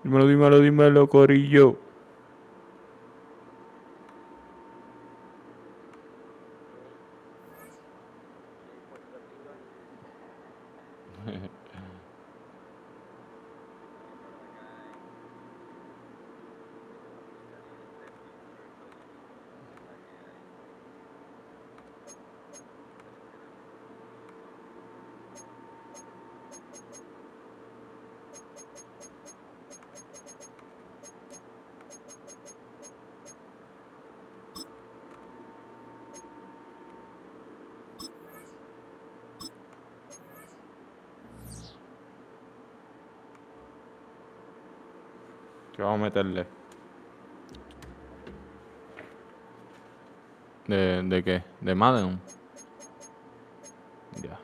Dímelo, dímelo, dímelo, corillo. ¿Qué vamos a meterle? ¿De qué? ¿De Madden? Ya.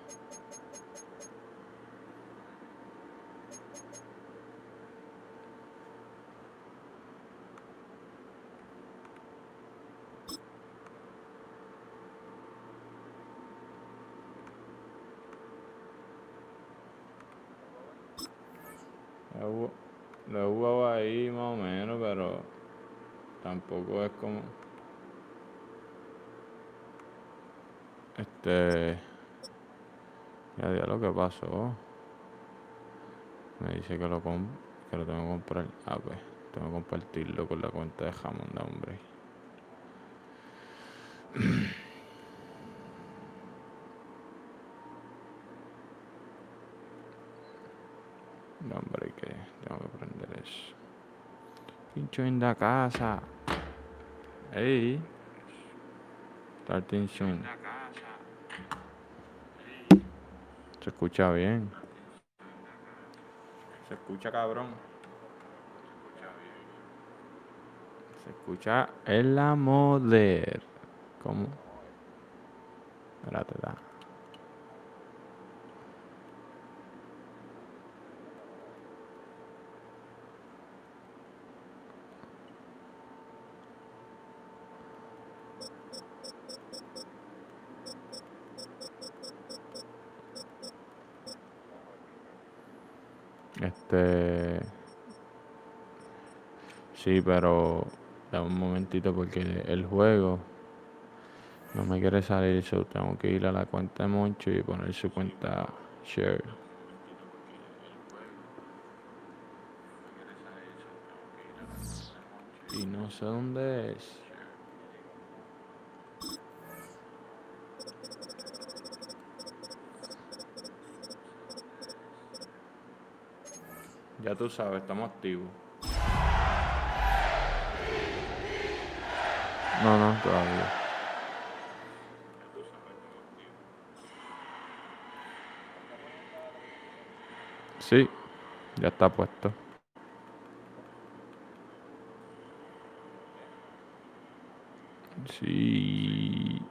Lo he jugado ahí más o menos, pero tampoco es como... Ya lo que pasó. Me dice que lo tengo que comprar. Ah, pues, tengo que compartirlo con la cuenta de jamón, de hombre. No, hombre, que tengo que prender eso. Pincho en la casa. Ey. Starting soon. Se escucha bien. Se escucha cabrón. Se escucha en la moder. ¿Cómo? Espérate, da. Sí, pero dame un momentito porque el juego no me quiere salir eso. Tengo que ir a la cuenta de Moncho y poner su cuenta share. Y no sé dónde es. Ya tú sabes, estamos activos. No, todavía. Sí, ya está puesto. Sí.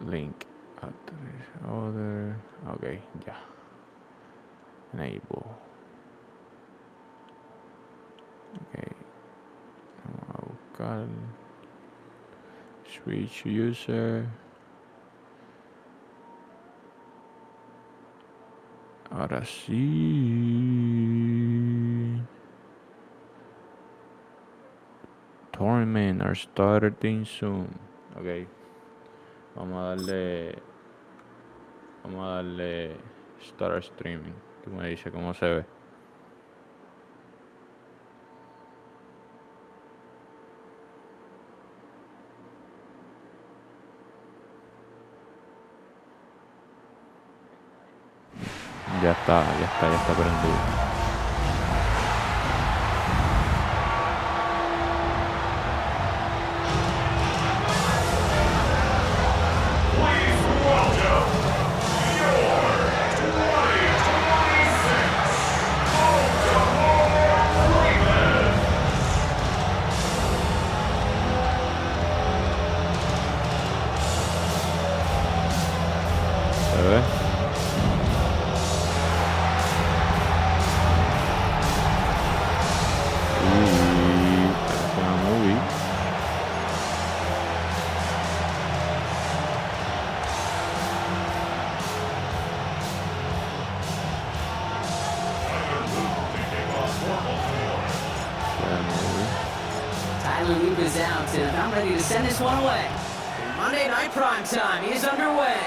Link. Other. Ok, ya. Enable. Ok. Vamos a buscar. Switch user. Ahora sí. Tournament are starting soon. Ok. Vamos a darle Start Streaming. Tú me dices cómo se ve. Ya está prendido. ¿Se ve? early loop is out, and I'm ready to send this one away. Monday Night Prime Time is underway.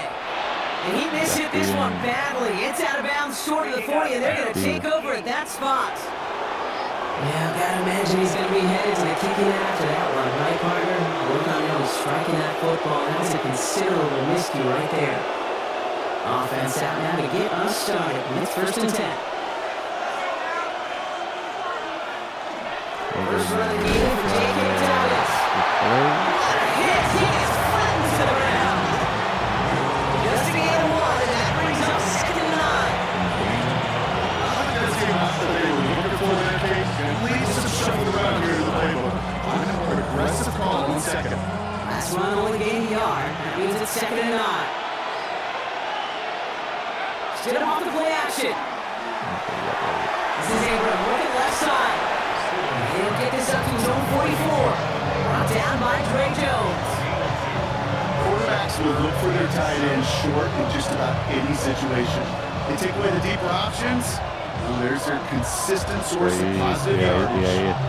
And he mishit this one badly. It's out of bounds short of the 40, and they're going to take over at that spot. Yeah, I've got to imagine he's going to be headed to the kicking after that one, right, partner? Work on him striking that football. That was a considerable miscue right there. Offense out now to get us started. It's 1st and 10. First run of the game for J.K. Thomas. What a hit! He is flattened to the ground. Just to get 1, and that brings up 2nd and 9. I think that team has to be looking for that case and leave some shuffle around here in the playbook. I'm going to aggressive call on 2nd. Last run only gained a yard. That means it's 2nd and 9. Get him off the play action. This is Abram looking left side. He'll get this up to his own 44. Brought down by Dre Jones. Quarterbacks will look for their tight end short in just about any situation. They take away the deeper options. Well, there's their consistent source of positive yardage.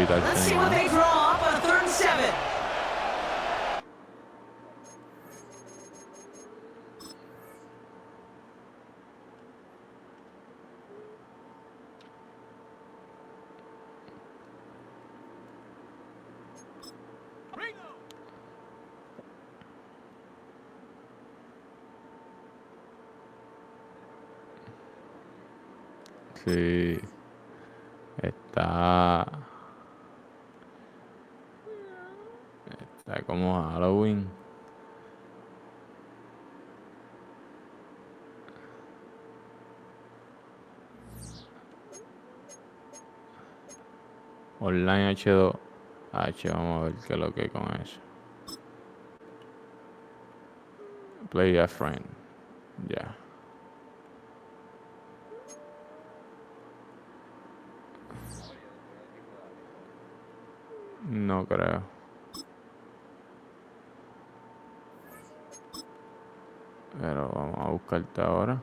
Let's see what they draw up on 3rd and 7. Sí, está como Halloween. Online H2. Vamos a ver qué es lo que hay con eso. Play a friend. Ya. No creo. Pero vamos a buscarte ahora.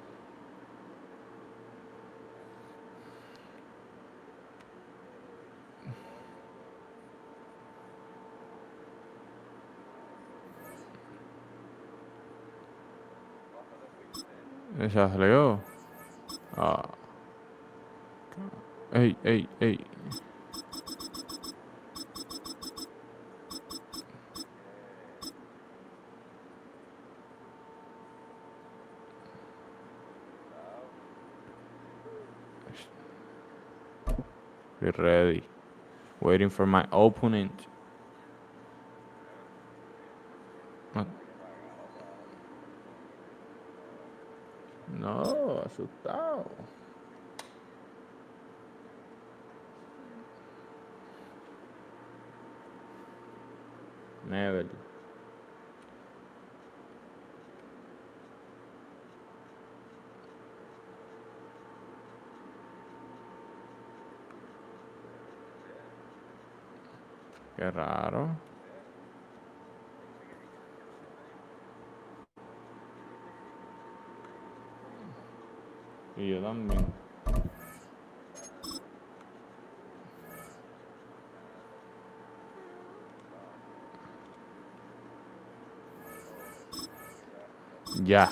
¿Esa salió? Ah. Ey. Be ready. Waiting for my opponent. No, asustado. Never. Qué raro. Y yo también. Ya.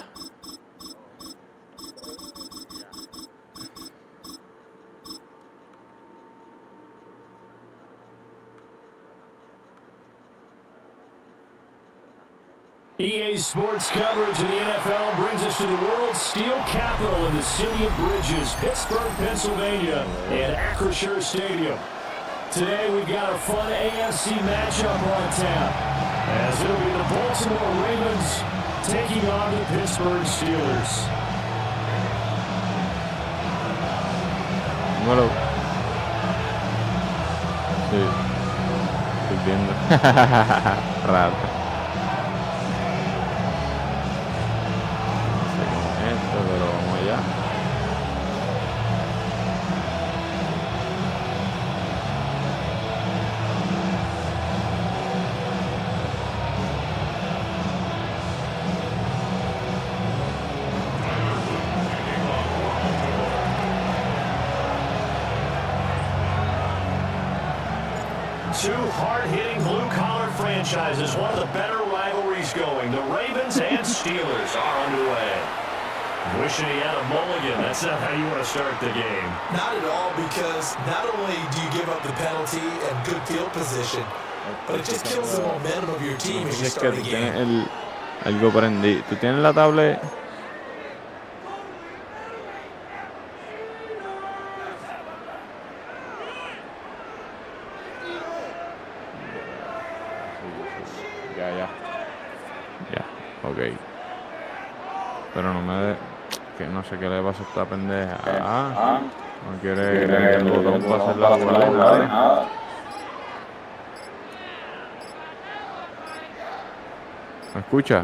EA Sports coverage of the NFL brings us to the world's steel capital in the city of Bridges, Pittsburgh, Pennsylvania, and Acrisure Stadium. Today we've got a fun AFC matchup on tap, as it'll be the Baltimore Ravens taking on the Pittsburgh Steelers. Número. Sí. Estoy viendo. Rata. No sé cómo es esto, pero vamos allá. two hard-hitting blue-collar franchises, one of the better rivalries going. The Ravens and Steelers are underway. Wishing he had a mulligan. That's not how you want to start the game. Not at all, because not only do you give up the penalty and good field position, but it just kills the momentum of your team as you start the game. Algo prendí. ¿Tú tienes la tablet? Ya, ok. Pero no me de... que no sé qué le pasa a esta pendeja. No quiere el botón para hacer la jugada. ¿Me escucha?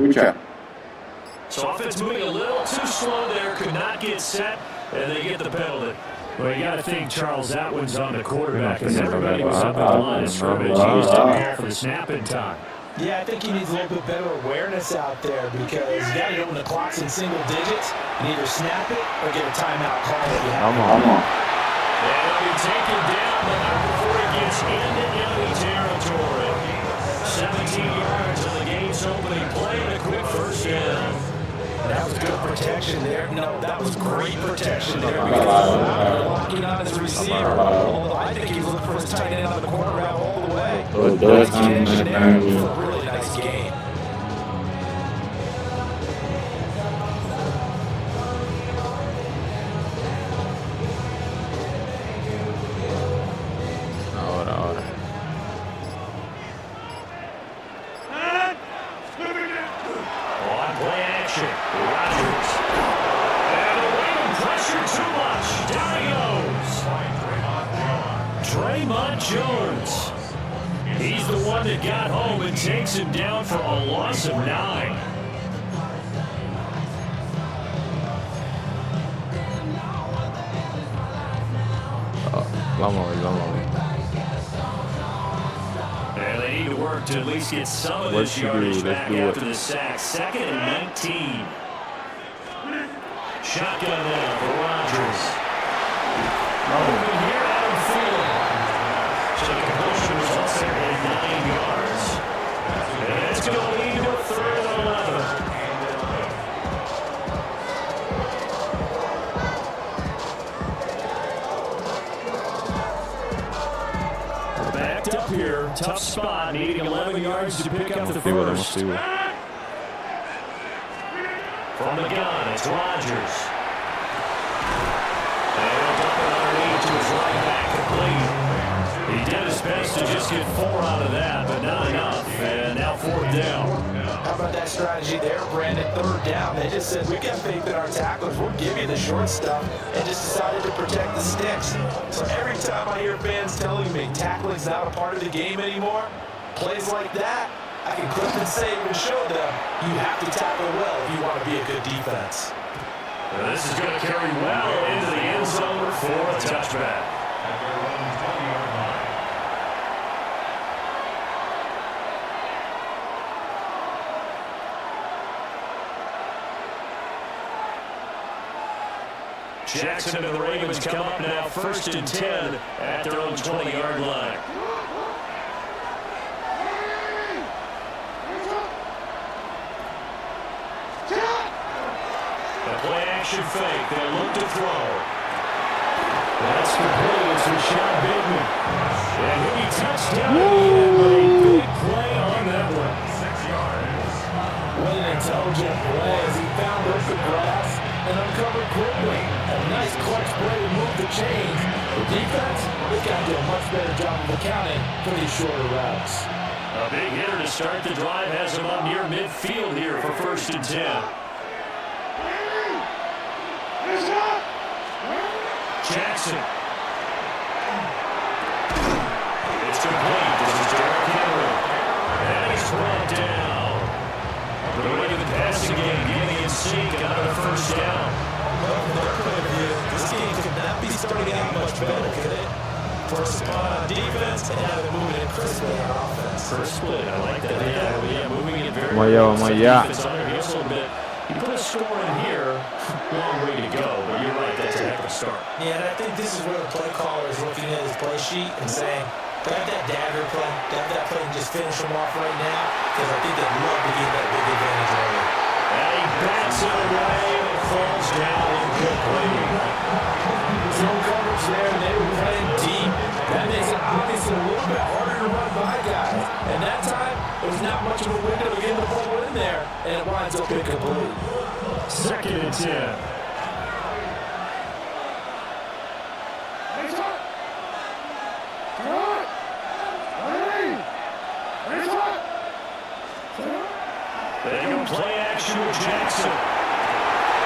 So offense moving a little too slow there, could not get set, and they get the penalty. Well, you got to think, Charles, that one's on the quarterback, because everybody was up at the line of scrimmage. He just didn't care for the snap in time. Yeah, I think he needs a little bit better awareness out there, because you got to know when the clock's in single digits and either snap it or get a timeout call if you have Come on. And he'll be taken down, but not before he gets into enemy territory. 17 yards of the game's opening play and a quick first down. That was good protection there. No, that was great protection there, because they're locking on his receiver. Although I think he's looking for his tight end on the corner route all the way. Nice connection there for a really nice game. Ahora. On play action, Rodgers. And the Ravens pressure too much. Down he goes. Draymond Jones. He's the one that got home and takes him down for a loss of 9. Vamos a ver. And they need to work to at least get some of this yardage back after the sack. 2nd and 19. Shotgun now for Rodgers. Open here, Adam Thielen. So the completion results there at 9 yards. And it's going to lead to a 3rd and 11. Backed up here, tough spot, needing 11 yards to pick up the first. From the gun, it's Rodgers. And he'll dump it underneath to his right back complete. He did his best to just get 4 out of that, but not enough. And now 4th down. How about that strategy there, Brandon? 3rd down. They just said, we got faith in our tacklers. We'll give you the short stuff, and just decided to protect the sticks. So every time I hear fans telling me tackling's not a part of the game anymore, plays like that, I can clip and save and show them you have to tackle well if you want to be a good defense. And this is going to carry well into the end zone for a touchback. Jackson and the Ravens come up now 1st and 10 at their own 20-yard line. A play action fake. They'll look to throw. That's complete. It's Rashad Bateman. And he'll be touchdown. But a big play on that one. 6 yards. What an intelligent play as he found open grass and uncovered quickly. A nice clutch play to move the chains. The defense, they've got to do a much better job of accounting for these shorter routes. A big hitter to start the drive has him up near midfield here for 1st and 10. Jackson. It's complete. This is Derrick Henry. And he's brought down. The way to the passing game, getting in sync, another 1st down. Well, from their point of view, this game could not be starting out much better, could it? First spot on defense, and now they're moving it crisply on offense. First split, I like that. Yeah, moving it very Vamos allá. Defense under here just a little bit. You put a score in here, long way to go, but you're right, that's a heck of a start. Yeah, and I think this is where the play caller is looking at his play sheet and saying, Got that dagger play. Got that play and just finish them off right now because I think they'd love to get that big advantage early. And he bats it away and it falls down incomplete. Zone coverage there, and they were playing deep. That makes it obviously a little bit harder to run by guys. And that time, there's not much of a window to get the ball in there, and it winds up incomplete. 2nd and 10. They go play action with Jackson.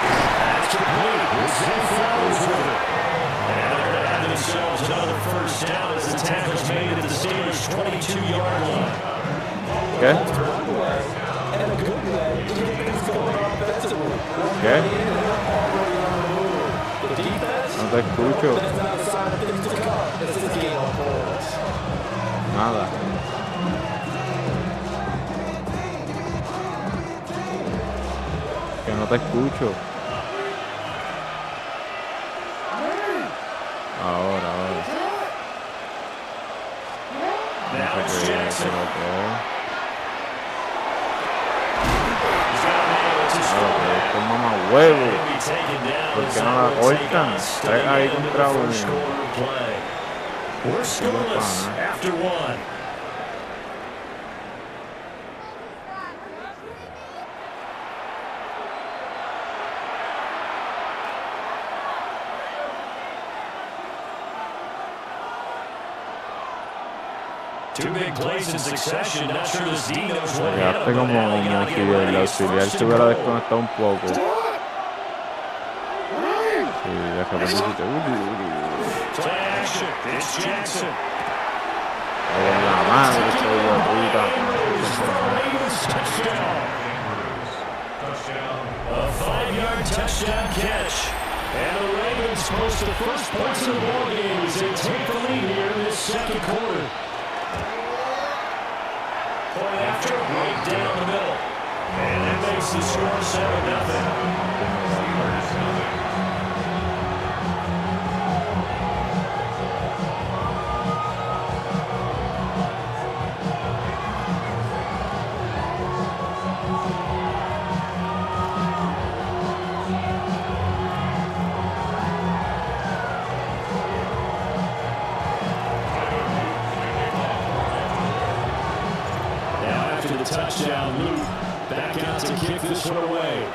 That's complete. Zay Flowers with it. And they're going to have themselves another first down as the tackle's made at the Steelers' 22-yard line. Okay. And a good play to get things going offensively. Okay. The defense, No te escucho. that's not a sign of things to come. This is a game on points. Nada. Que no te escucho. Ahora. Now it's Jackson. Esto es mamá huevo. ¿Por qué no la cortan? Trae ahí contra uno. We're scoreless after 1. Two big plays in succession. Not sure this D knows what Quedaste como si el auxiliar se hubiera desconectado un poco. Sí, de repente se te... Play action. It's Jackson. Ay, en la madre, soy de puta. A 5-yard touchdown catch. And the Ravens post the first points of the ball game as they take the lead here in this 2nd quarter. Point after, right down the middle. And that makes the score 7-0. Touchdown, Luke. Back out to kick this one away.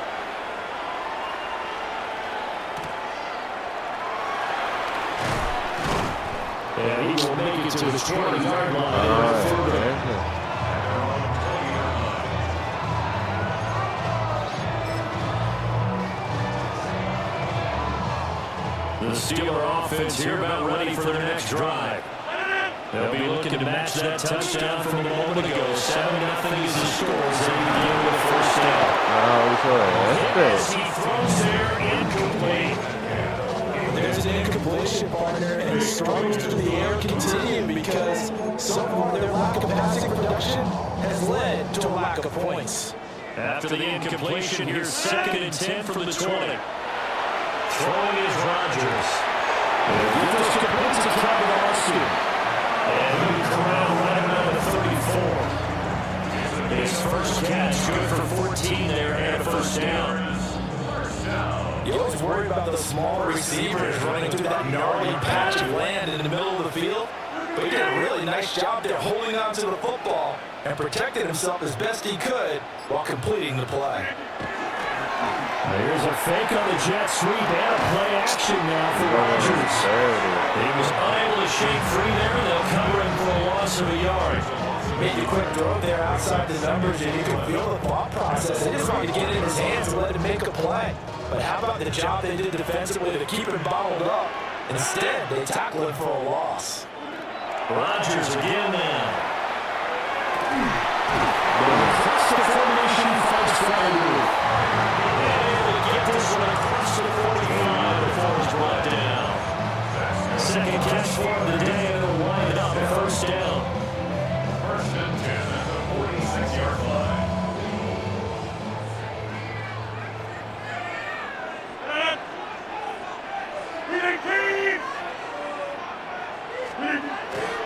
And he will make it to his 20-yard line. The Steeler offense here about ready for their next drive. They'll be looking to match that touchdown from a moment ago. 7-0 is the score as they begin with a first down. As he throws there, incomplete. There's an incompletion, partner, and the struggles through the air continue because so far their lack of passing production has led to a lack of points. After the incompletion, here's 2nd and 10 from the 20. Throwing is Rodgers. He just completes to Kevin Austin. And he corralled right around the 34. His first catch, good for 14 there, and a first down. You always worry about those smaller receivers running through that gnarly patch of land in the middle of the field. But he did a really nice job there holding on to the football and protecting himself as best he could while completing the play. Here's a fake on the jet sweep and a play action now for Rodgers. He was unable to shake free there, and they'll cover him for a loss of a yard. Made a quick throw there outside the numbers, and you can feel the thought process. They just wanted to get it in his hands and let him make a play. But how about the job they did defensively to keep him bottled up? Instead, they tackled him for a loss. Rodgers again now. Across the formation, fights Frywood. And able to get this one across the 45 before it's brought down. Second catch for him today, and it'll wind up a first down. First and 10 at the 46-yard line.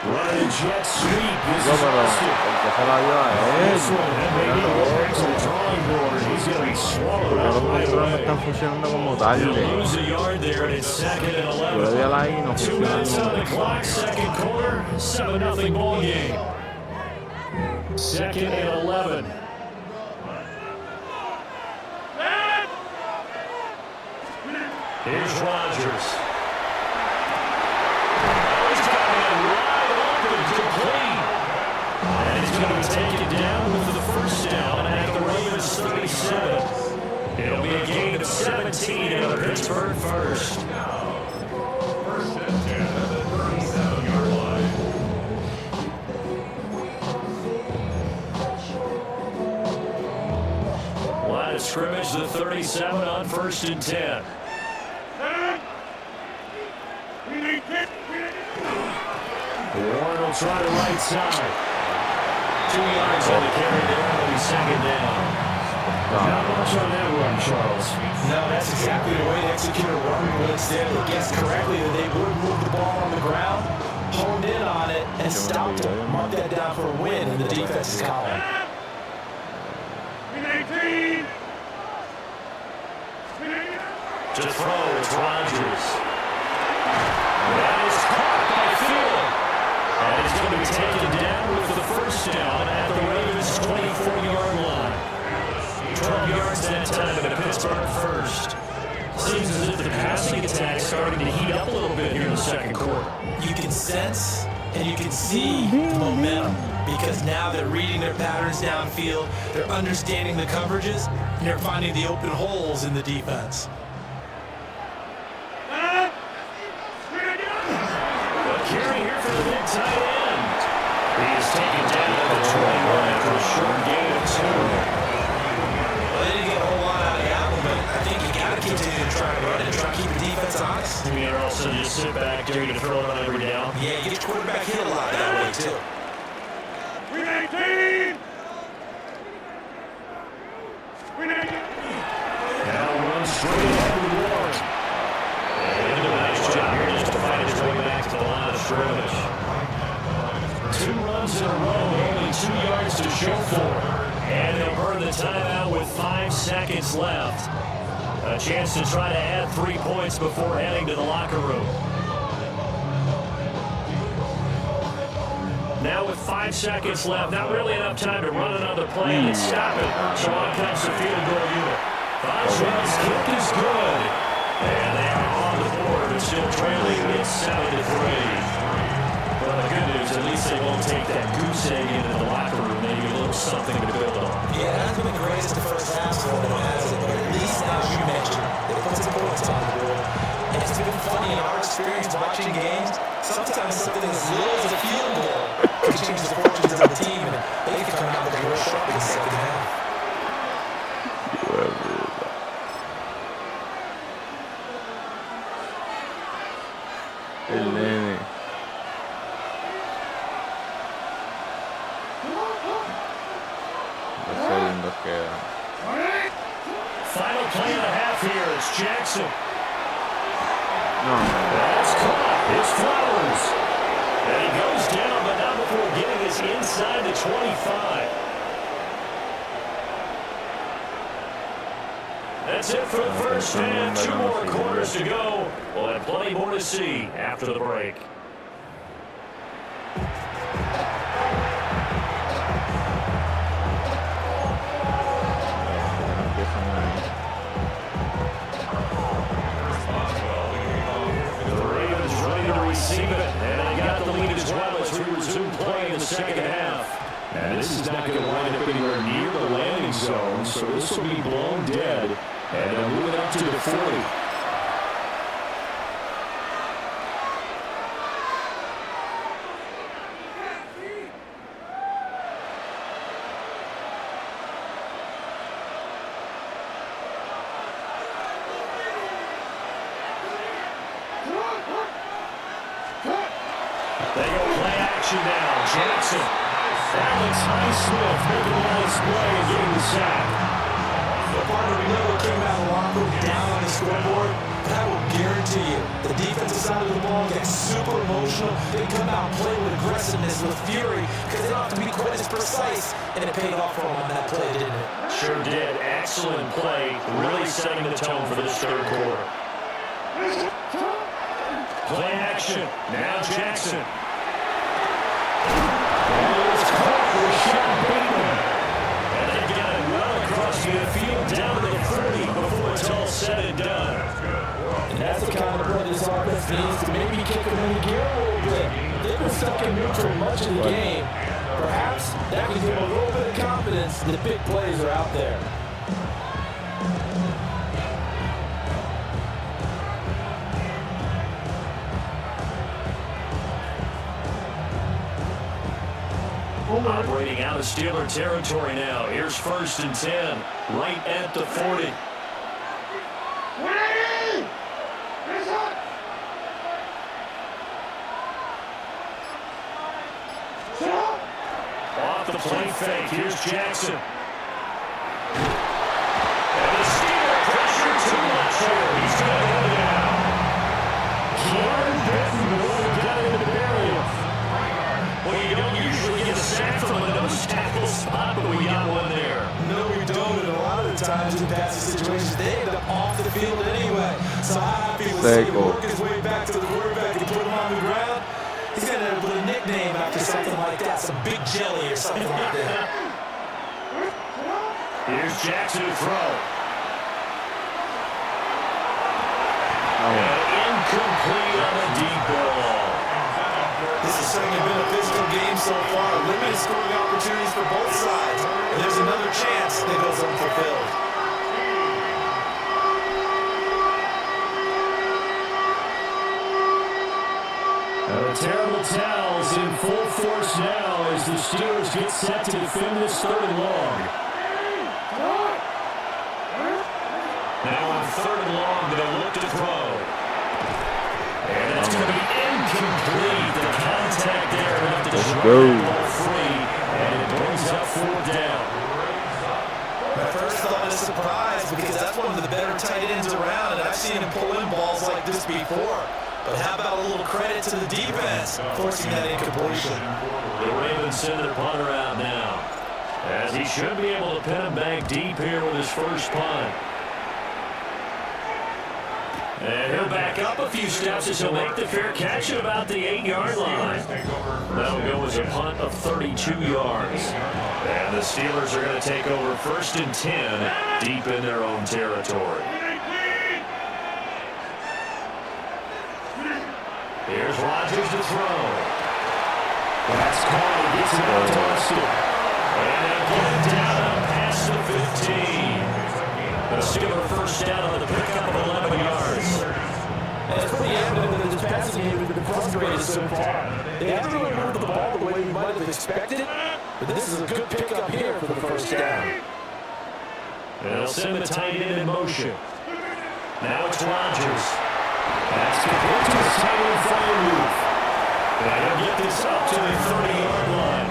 Running jet sweep is No, pero exhausted. el que se la dio a él. This one, and they need to get back to the drawing board. He's going to be swallowed Los up right controles no away. están funcionando como They'll tal. lose a yard there, and it's second and Yo le di a 11. la I y no 2 funciona minutes on the nunca. clock, second quarter, 7-0 ball game. Second and 11. Here's Rodgers. He's got it wide open, complete. And he's going to be taken down with the first down at the Ravens 37. It'll be a gain of 17 and a Pittsburgh first. First and 10 at the 37-yard line. Line of scrimmage, the 37 on first and 10. Warren will try to right side. 2 yards on the carry there. It'll be second down. Not much on that run, Charles. No, that's exactly the way to execute a run. But instead, they guessed correctly that they would move the ball on the ground, honed in on it, and stopped it. Mark that down for a win in the defense's column. To throw, it's Rodgers. That is caught by Field. And he's going to be taken down with the first down at the Ravens' 24-yard line. 12 yards that time at a Pittsburgh first. Seems as if the passing attack is starting to heat up a little bit here in the second quarter. You can sense and you can see the momentum because now they're reading their patterns downfield, they're understanding the coverages, and they're finding the open holes in the defense. Carry here for the big tight end. He is taken down at the 21 after a short gain of 2. Well, they didn't get a whole lot out of that one, but I think you got to continue to try to run it and try to keep the defense honest. You mean also just sit back, dare you to throw it on every down? Yeah, you get your quarterback hit a lot that way, too. Now runs straight ahead with Warren. And doing a nice job here just to find his way back to the line of scrimmage. 2 runs in a row, only 2 yards to show for it. And they'll burn the timeout with 5 seconds left. A chance to try to add 3 points before heading to the locker room. Now with 5 seconds left, not really enough time to run another play and stop it. So on comes the field goal unit. Fonzman's kick is good. And they are on the board, but still trailing at 7-3. Well, the good news, at least they won't take that goose egg into the locker room. Maybe a little something to build on. Yeah, it hasn't been the greatest the first half for them, has it? But at least, as you mentioned, they put some points on the board. And it's been funny in our experience watching games. Sometimes something as little as a field goal can change the fortunes of the team, and they can come out with a real sharp in the second half. El nene. Los segundos quedan. Final play and a half here. It's Jackson. No, That's caught. It's Flowers. And he goes down, but not before getting us inside the 25. That's it for the first half. 2 more quarters to go. We'll have plenty more to see after the break. The Ravens ready to receive it, and they got the lead as well as we resume play in the second half. And this is not going to wind up anywhere near the landing zone, so this will be blown dead. And they'll move it up to the 40. They go play action now. Jackson. Alex Highsmith making a nice play and getting the sack. The partner, we know what came out of the locker room down on the scoreboard, but I will guarantee you the defensive side of the ball, get super emotional. They come out and play with aggressiveness, with fury, because they don't have to be quite as precise. And it paid off for them on that play, didn't it? Sure did. Excellent play. Really setting the tone for this third quarter. Play action. Now Jackson. And it's caught with Sean Bateman. And they got it well across the field down to the 30 before it's all said and done. And that's the kind of play this offense needs to maybe kick them in the gear a little bit. They've been stuck in neutral much of the game. Perhaps that can give them a little bit of confidence that big plays are out there. Operating out of Steeler territory now. Here's 1st and 10, right at the 40. Off the play fake. Here's Jackson. And the Steeler pressure too much here. He's going to go down. Keanu Benton got into the barrier. Well, you don't usually get a sack from a nose tackle spot, but we got one there. No, we don't. And a lot of the times in passing situations, they end up off the field anyway. So how happy was he to work his way back to the quarterback and put him on the ground? He's going to end up with a nickname after something like that, some big jelly or something like that. Here's Jackson to throw. And incomplete on the deep ball. This has certainly been a physical game so far. Limited scoring opportunities for both sides. And there's another chance that goes unfulfilled. The terrible towels in full force now as the Steelers get set to defend this 3rd and long. Now on 3rd and long, they'll look to throw. And it's going to be incomplete. The contact there enough to drive the ball free, and it brings up 4th down. My first thought is surprise because that's one of the better tight ends around, and I've seen him pull in balls like this before. But how about a little credit to the defense forcing that incompletion? The Ravens send their punter out now, as he should be able to pin him back deep here with his first punt. And he'll back up a few steps as he'll make the fair catch at about the 8-yard line. That'll go as a punt of 32 yards. And the Steelers are going to take over 1st and 10 deep in their own territory. Here's Rodgers to throw. That's caught. He gets it out to Austin. And they'll get it down past the 15. The Steelers 1st down on the pickup of 11 yards. And it's pretty evident that this passing game has been frustrated so far. They haven't really moved the ball the way we might have expected, but this is a good pickup here for the 1st down. And they'll send the tight end in motion. Now it's Rodgers. That's complete to his tight end fire move. And he'll get this up to the 30-yard line.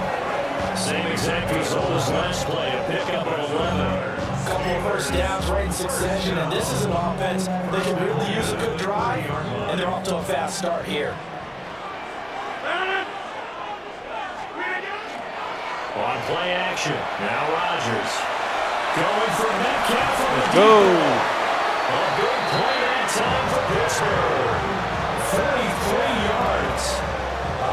Same exact result as last play, a pickup of 11. Couple of 1st downs right in succession, and this is an offense that can really use a good drive, and they're off to a fast start here. On play action, now Rodgers. Going for Metcalf on the Go! A big play that time for Pittsburgh. 43 yards.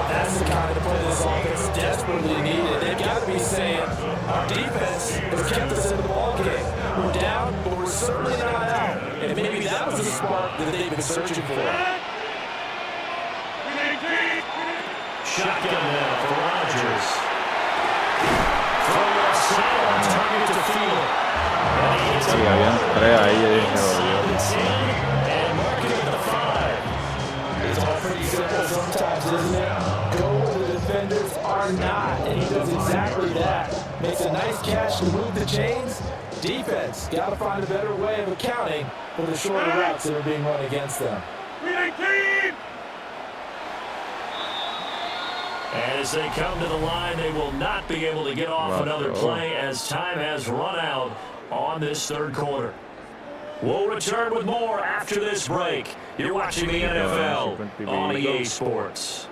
That's the kind of play this offense desperately needed. They've got to be saying, our defense has kept us in the ballgame. We're down, but we're certainly not out. And maybe that was the spark that they've been searching for. Shotgun now for Rodgers. Throw left side on target to field. Sí, habían 3 ahí y se volvió. And marking at the 5. It's all pretty simple sometimes, isn't it? Go where the defenders are not, and he does exactly that. Makes a nice catch to move the chains. Defense, got to find a better way of accounting for the shorter routes that are being run against them. As they come to the line, they will not be able to get off another play as time has run out on this 3rd quarter. We'll return with more after this break. You're watching the NFL on EA Sports.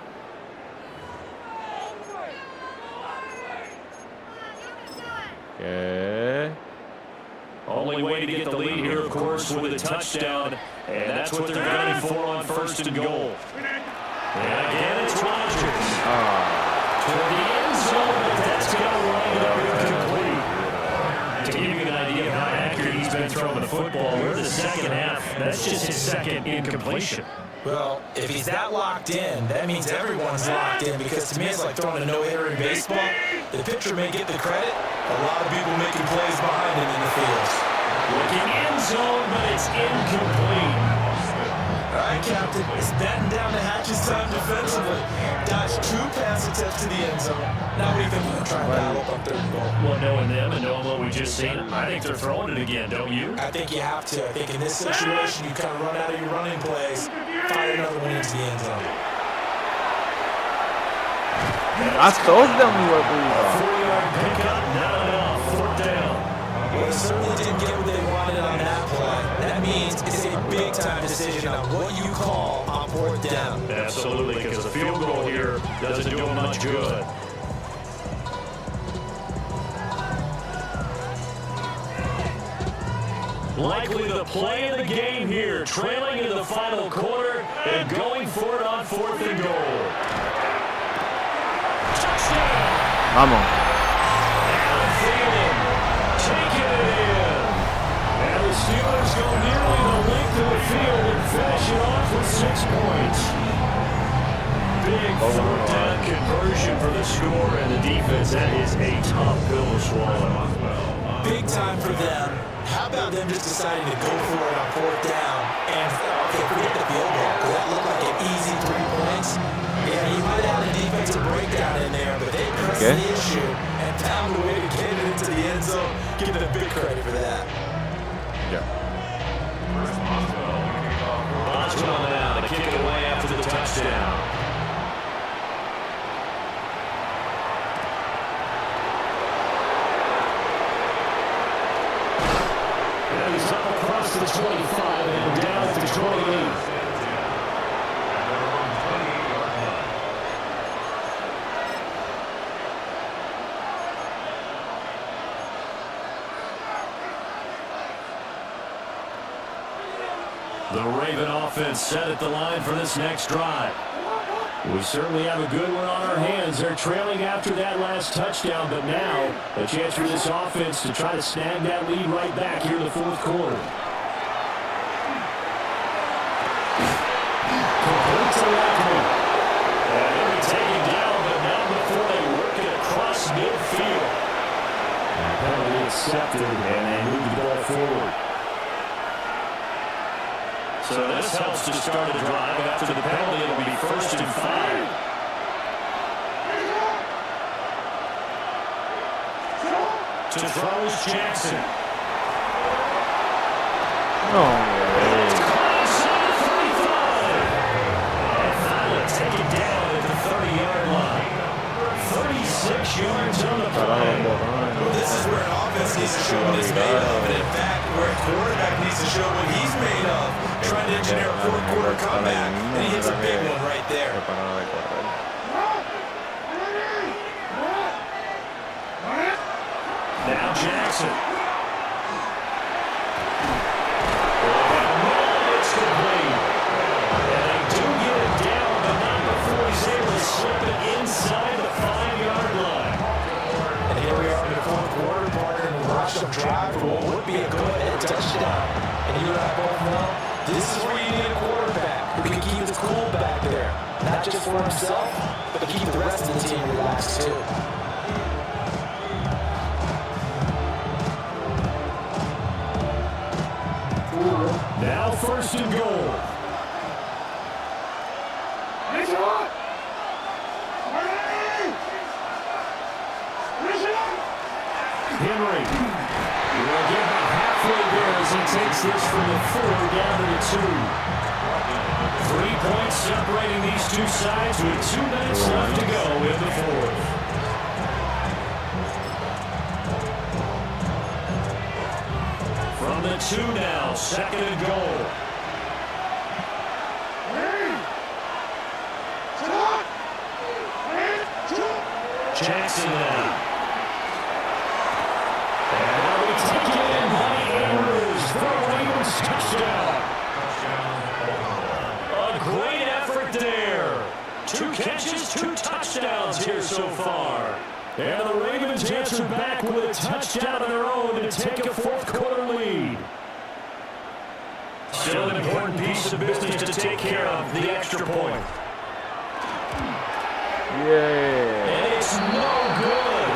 Okay. Only way to get the lead here, of course, with a touchdown. And that's what they're gunning for on 1st and goal. And again, it's Rodgers. Toward the end zone, but that's going to wind up incomplete. To give you an idea of how accurate he's been throwing the football, we're the second half. That's just his second incompletion. Well, if he's that locked in, that means everyone's locked in, because to me it's like throwing a no-hitter in baseball. The pitcher may get the credit, a lot of people making plays behind him in the field. Looking end zone, but it's incomplete. All right, Captain, it's batting down the hatches time defensively. Dodge 2 pass attempts to the end zone. Now what do you think? We're going to try and battle up on 3rd and goal. Well, knowing them and knowing what we just seen, I think they're throwing it again, don't you? I think you have to. I think in this situation, you kind of run out of your running plays, fire another one into the end zone. I told them we were moving. 4-yard pickup, not enough. 4th down. Well, they certainly didn't get what they wanted on that play. That means it's a big-time decision on what you call on 4th down. Absolutely, because a field goal here doesn't do them much good. Likely the play of the game here, trailing in the final quarter and going for it on 4th and goal. Touchdown! Vamos. Allen Thielen taking it in. And the Steelers go nearly the length of the field and finish it off with 6 points. Big 4th down conversion for the score, and the defense, that is a tough pill to swallow. Big time for them. How about them just deciding to go for it on 4th down and, okay, forget the field goal, because that looked like an easy 3 points. Yeah, you might have had a defensive breakdown in there, but they pressed the issue and found a way to get it into the end zone. Give them big credit for that. Yeah. Boswell now to kick it away after the touchdown. And he's up across the 25 and down at the 28. The Raven offense set at the line for this next drive. We certainly have a good one on our hands. They're trailing after that last touchdown, but now a chance for this offense to try to snag that lead right back here in the 4th quarter. Complete to Lackman. And they'll be taken down, but not before they work it across midfield. Penalty accepted, and they move the ball forward. So this helps to start a drive. After the penalty, it'll be 1st and 5. To throw is Jackson. No way. And finally take it down at the 30-yard line. 36 yards on the play. Well, this is where an offense needs to show what it's made of, and in fact, where a quarterback needs to show what he's made of. Trying to engineer a 4th quarter comeback, and he hits a big one right there. Now Jackson. It's complete. And they do get it down, but not before he's able to slip it inside the 5-yard line. And here we are in the 4th quarter, partner in the rush of drive for what would be a go-ahead touchdown. And you and I both know, this is where you need a quarterback who can keep his cool back there. Not just for himself, but keep the rest of the team relaxed too. Now 1st and goal. Henry. We'll get about halfway there as he takes this from the 4 down to the 2. 3 points separating these two sides with 2 minutes left to go in the 4th. From the and 2 now. 2nd and goal. Jackson now. And now we take it in by Andrews for a Ravens touchdown. A great effort there. 2 catches, 2 touchdowns here so far. And the Ravens answer back with a touchdown of their own to take a 4th quarter lead. Still an important piece of business to take care of, the extra point. Yeah. And it's no good.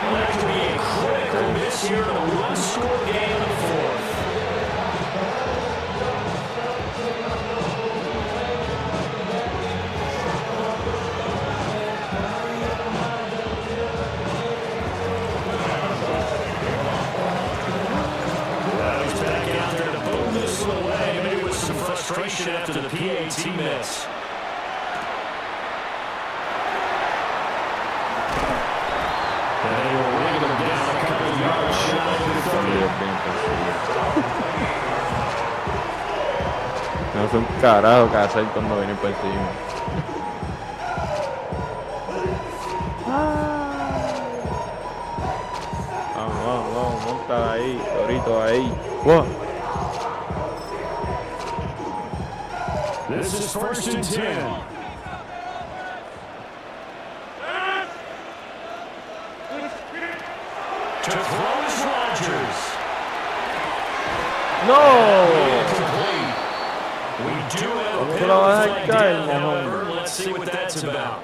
Well, that could be a critical miss here in a one-score game in the 4th. Well, he's back out there to boot this away. Maybe with some frustration after the PAT miss. No sé un carajo que hacer cuando viene por encima. Vamos, monta ahí, Torito ahí. Wow. This is 1st and 10. To throw is Rodgers. No. We do have a ¿Cómo penalty se la va a dejar flag caer, down, mojón? however. Let's see what that's about.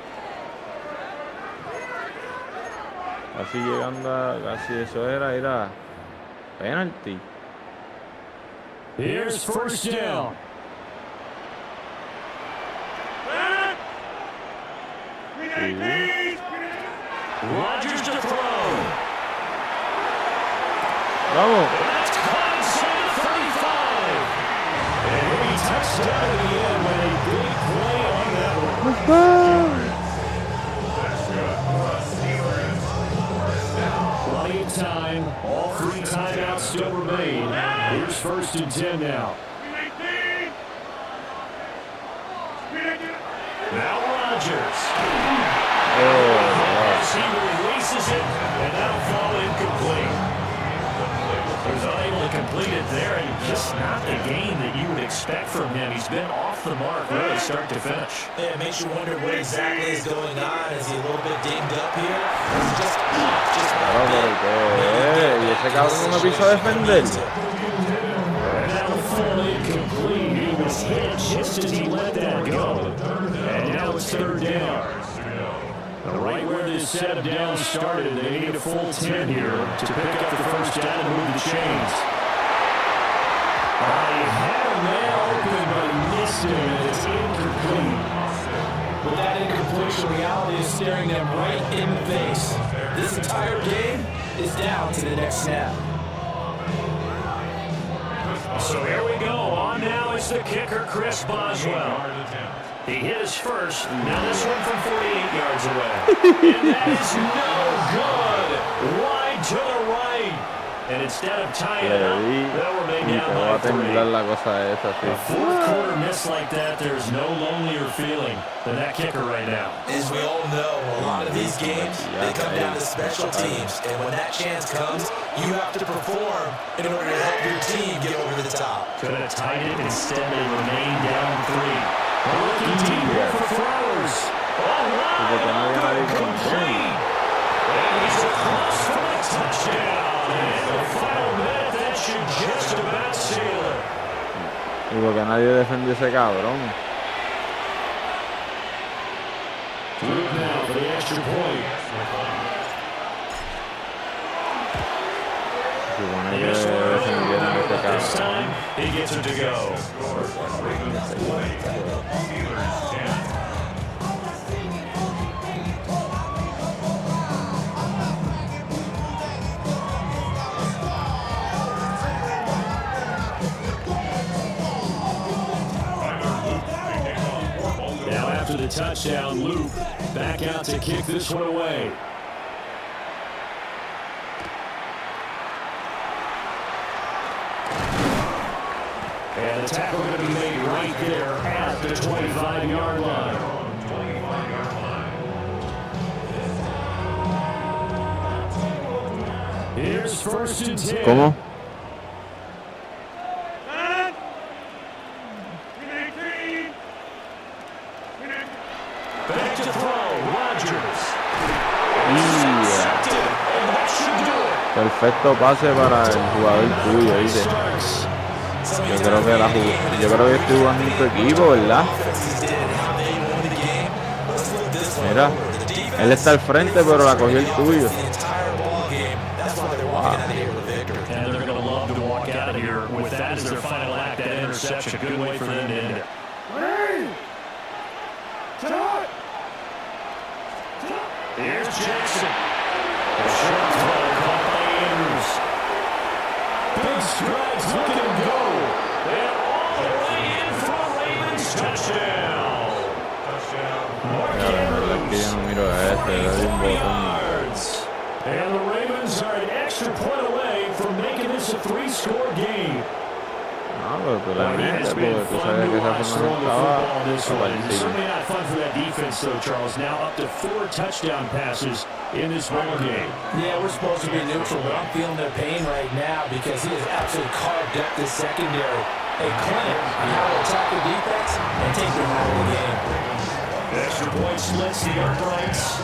Casi llegando a... Casi eso era, penalty. Here's 1st down. Sí. Rodgers to throw. Vamos. That's caught inside the 35. And he touchdown in the end with a big play on that one. Let's go. Plenty of time. All 3 timeouts still remain. Here's 1st and 10 now. Now Rodgers. As he releases it, and that'll fall incomplete. He was unable to complete it there, and just not the game that you would expect from him. He's been off the mark really start to finish. Yeah, it makes you wonder what exactly is going on. Is he a little bit dinged up here? He's just off, just Claro, porque y ese cabrón no me quiso defender. And that'll fall incomplete. He was hit just as he let that go. And now it's 3rd down. Right where this set of downs started, they need a full 10 here to pick up the 1st down and move the chains. He had a man open, but he missed him, and it's incomplete. But that incompletion reality is staring them right in the face. This entire game is down to the next snap. So here we go. On now is the kicker, Chris Boswell. He hit his first. Now this one from 48 yards away. And that is no good. Wide to the right. And instead of tying it up, they'll remain Y te va a down by 3. temblar la cosa esa, sí. A 4th quarter miss like that, there's no lonelier feeling than that kicker right now. As we all know, a lot of these games, they come down to special teams. And when that chance comes, you have to perform in order to help your team get over the top. Could have tied it. Instead, they remain down 3. Looking deep here for Flowers. Oh, wow. Complete. And he's across for a touchdown. And the final minute, that should just about seal it. Y porque nadie defendió ese cabrón. Luke now for the extra point. Supone que defendieron ese This cabrón. time, he gets it to go. Now after the touchdown, Luke back out to kick this one away. And the tackle going to be made right there at the 25-yard line. Here's 1st and 10. ¿Cómo? Back to throw, Rodgers. Perfecto pase para el jugador tuyo, ¿viste? Yo creo que estoy jugando en tu equipo, ¿verdad? Mira, él está al frente, pero la cogió el tuyo. Wow. And they're going to love to walk out of here with that as their final act, that interception. Good way for them to end it. Here's Jackson. A short throw caught by Andrews. Big strides, look at him go. And all the way in for a Ravens touchdown. Yards. And the Ravens are an extra point away from making this a 3-score game. No, pero tú la metes porque tú sabes que esa forma no estaba. Certainly not fun for that defense, though, Charles. Now up to 4 touchdown passes in this ball game. Yeah, we're supposed to be neutral, but I'm feeling their pain right now because he has absolutely carved up this secondary. A clinic on how to attack the defense and take them out of the game. Extra point splits the uprights.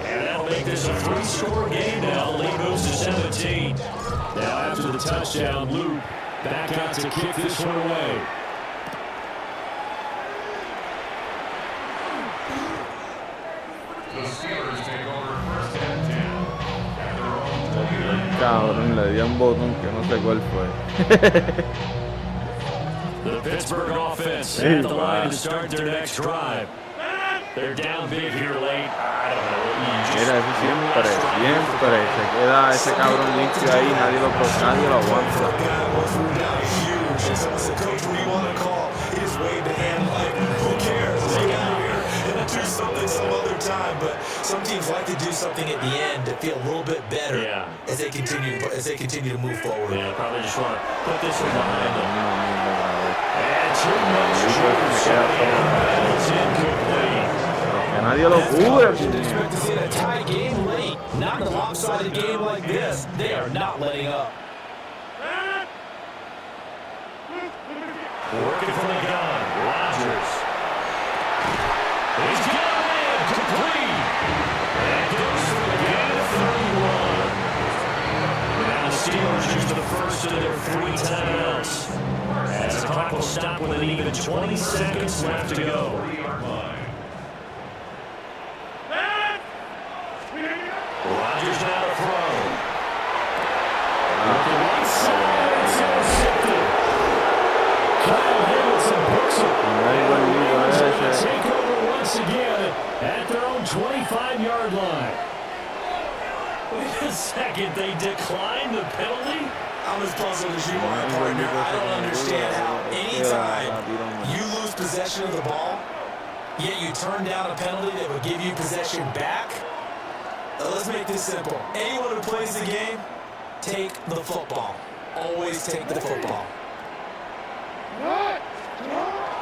And that'll make this a 3-score game now. Lead moves to 17. Now after the touchdown, Luke back out to kick this one away. The Steelers take over 1st and 10. Cabrón, le di un botón que no sé cuál fue. The Pittsburgh offense at the line to start their next drive. They're down big here late. I don't know. Mira, eso siempre se queda ese cabrón limpio ahí, nadie lo aguanta. Coach, what do you want to call? He just waved a hand like, who cares? Let's get out of here and do something some other time. But some teams like to do something at the end to feel a little bit better as they continue to move forward. Yeah, probably just want to put this one behind them. And too much juice. It's incomplete. Nadie lo cubre. Expect to see a tie game late, not in a lopsided game like this. They are not letting up. Working from the gun, Rodgers. He's got it, complete. And goes for the gain of 31. Now the Steelers use the first of their 3 timeouts. As the clock will stop with an even 20 seconds left to go. Rodgers now to throw. With the right side, it's intercepted. Kyle Hamilton books it. And take over once again at their own 25-yard line. Wait a second, they declined the penalty? I'm as puzzled as you are, partner. I don't understand how anytime you lose possession of the ball, yet you turn down a penalty that would give you possession back. Let's make this simple. Anyone who plays the game, take the football. Always take the football.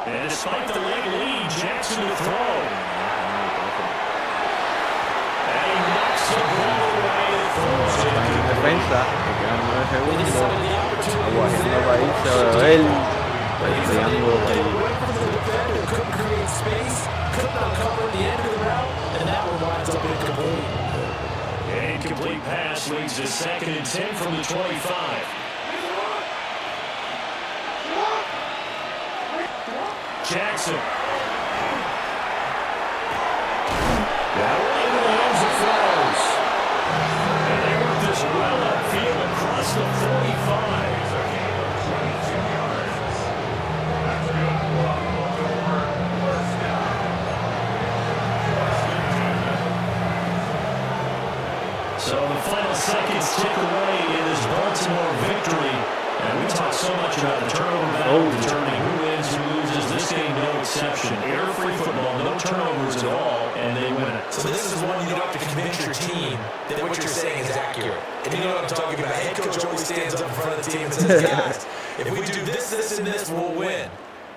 And despite the late lead, Jackson to throw. And he knocks the ball away and throws it. Defensa, que quedan 9 segundos. Aguajeando para irse a beber. Peleando ahí. Couldn't create space, could not cover the end of the route, and that one winds up incomplete. Incomplete pass leads to 2nd and 10 from the 25. Jackson. That one into the hands of throws. And they work this well upfield across the 45. So the final seconds tick away in this Baltimore victory. And we talk so much about the turnover battle, determining who wins, who loses. This game, no exception. Error-free football, no turnovers at all, and they win it. So this is one you don't have to convince your team that what you're saying is accurate. And you know what I'm talking about. Head coach always stands up in front of the team and says, guys, if we do this, this, and this, we'll win.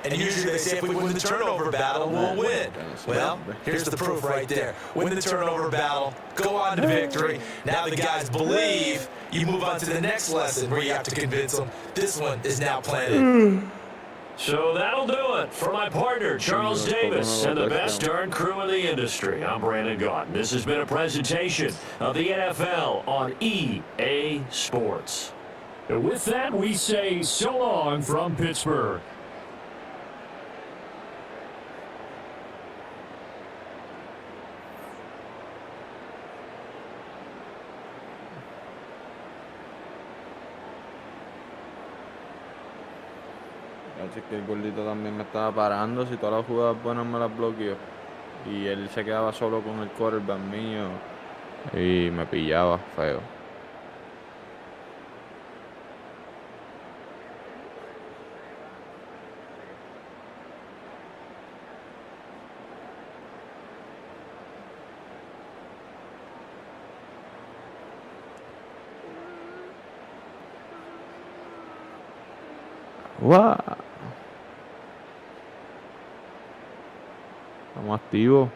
And usually they say if we win the turnover battle, we'll win. Well, here's the proof right there. Win the turnover battle, go on to victory. Now the guys believe. You move on to the next lesson where you have to convince them. This one is now planted. So that'll do it for my partner, Charles Davis, and the best darn crew in the industry. I'm Brandon Gaudin. This has been a presentation of the NFL on EA Sports. And with that, we say so long from Pittsburgh. Es que el gordito también me estaba parando, si todas las jugadas buenas me las bloqueó. Y él se quedaba solo con el quarterback mío y me pillaba feo. ¡Wow! Estamos activos.